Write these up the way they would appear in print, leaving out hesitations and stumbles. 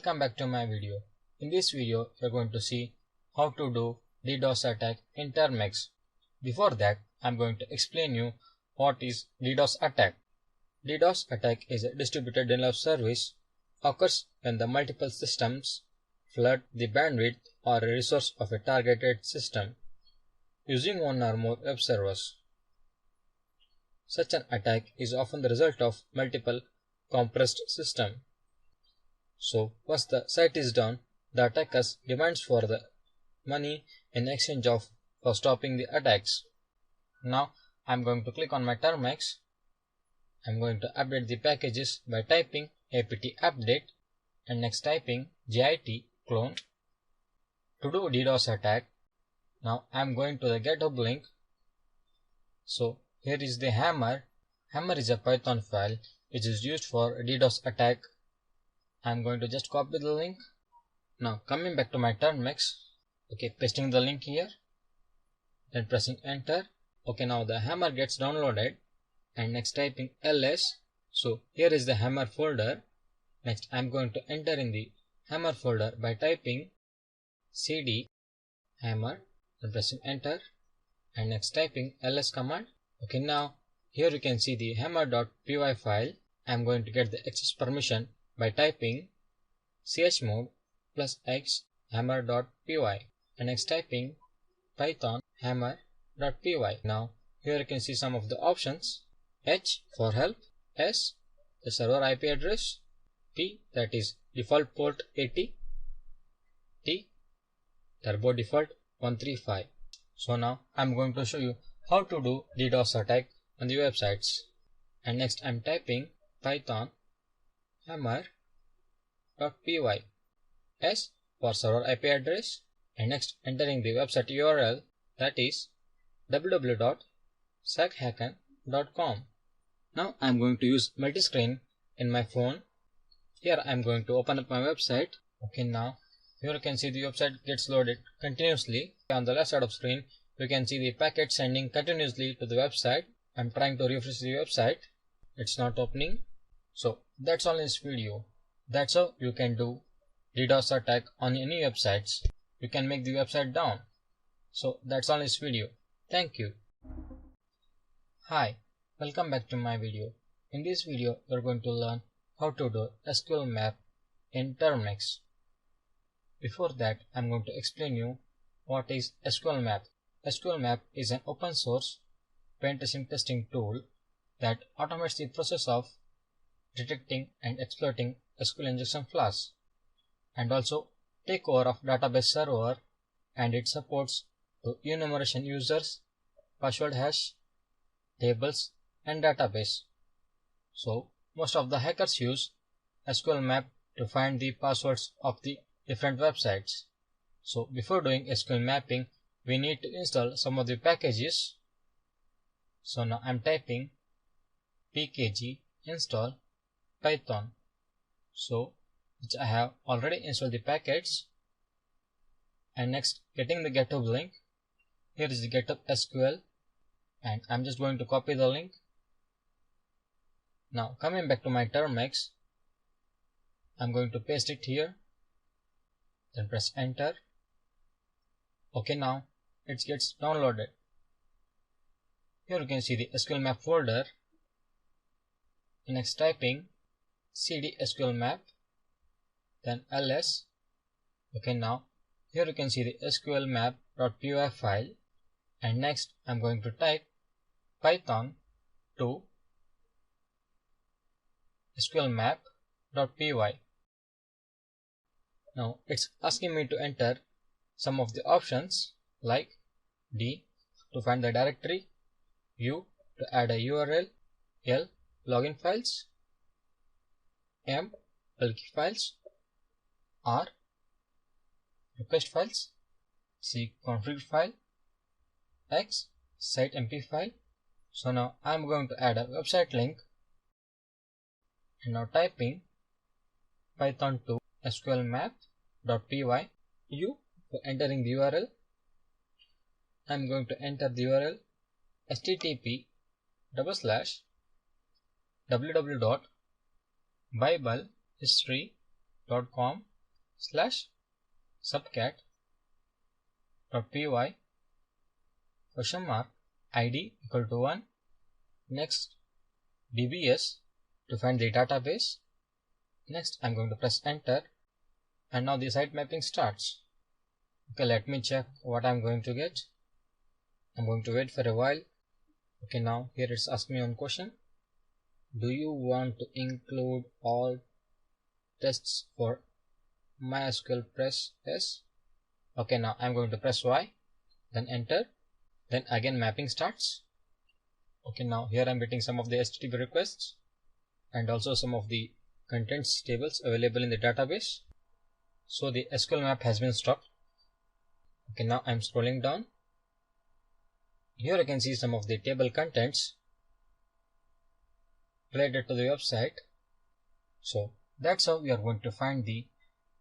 welcome back to my video. In this video, we are going to see how to do DDoS attack in Termux. Before that, I am going to explain you what is DDoS attack. DDoS attack is a distributed denial of service occurs when the multiple systems flood the bandwidth or a resource of a targeted system using one or more web servers. Such an attack is often the result of multiple compressed systems. So once the site is down, the attackers demands for the money in exchange of for stopping the attacks. Now I am going to click on my Termux. I am going to update the packages by typing apt update and next typing git clone. To do DDoS attack, now I am going to the GitHub link. So here is the hammer. Hammer is a Python file which is used for DDoS attack. I am going to just copy the link. Now coming back to my Termux, pasting the link here, then pressing enter. Now the hammer gets downloaded and next typing ls. So here is the hammer folder. Next I am going to enter in the hammer folder by typing cd hammer, then pressing enter and next typing ls command. Now here you can see the hammer.py file. I am going to get the access permission by typing chmod +x hammer.py and next typing python hammer.py. Now here you can see some of the options. H for help, S the server IP address, P that is default port 80, T turbo default 135. So now I'm going to show you how to do DDoS attack on the websites. And next I'm typing python hammer.py, S for server IP address and next entering the website URL, that is www.sackhacken.com. Now I am going to use multi-screen in my phone. Here I am going to open up my website. Now here you can see the website gets loaded continuously. On the left side of screen you can see the packet sending continuously to the website. I am trying to refresh the website. It's not opening. So that's all in this video. That's how you can do DDoS attack on any websites. You can make the website down. So that's all in this video. Thank you. Hi, welcome back to my video. In this video we are going to learn how to do SQL map in Termux. Before that I am going to explain you what is SQL map. SQL map is an open source testing tool that automates the process of detecting and exploiting SQL injection flaws and also takeover of database server, and it supports to enumeration users, password hash, tables and database. So most of the hackers use SQL map to find the passwords of the different websites. So before doing SQL mapping we need to install some of the packages. So now I'm typing pkg install python, so which I have already installed the packets. And next getting the GitHub link. Here is the GitHub SQL and I'm just going to copy the link. Now coming back to my Termux, I'm going to paste it here, then press enter. Now it gets downloaded. Here you can see the SQL map folder. Next typing cd SQL map, then ls. Now here you can see the SQL map.py file and next I'm going to type python to SQL map.py. Now it's asking me to enter some of the options like D to find the directory, U to add a URL, L login files, M bulk files, R request files, C config file, X site mp file. So now I am going to add a website link and now typing python to SQL map.py, U for entering the URL. I am going to enter the URL http://www.biblehistory.com slash subcat dot py question mark id equal to 1. Next DBS to find the database. Next I'm going to press enter, and now the site mapping starts. Okay, let me check what I'm going to get. I'm going to wait for a while. Okay, now here it's asking me one question. Do you want to include all tests for MySQL? Press yes. Okay, now I'm going to press Y, then enter, then again mapping starts. Okay, now here I'm getting some of the HTTP requests and also some of the contents tables available in the database. So the SQL map has been stopped. Okay, now I'm scrolling down. Here I can see some of the table contents related to the website. So that's how we are going to find the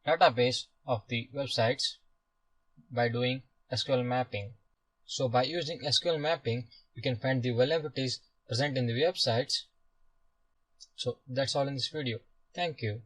database of the websites by doing SQL mapping. So by using SQL mapping, you can find the vulnerabilities present in the websites. So that's all in this video. Thank you.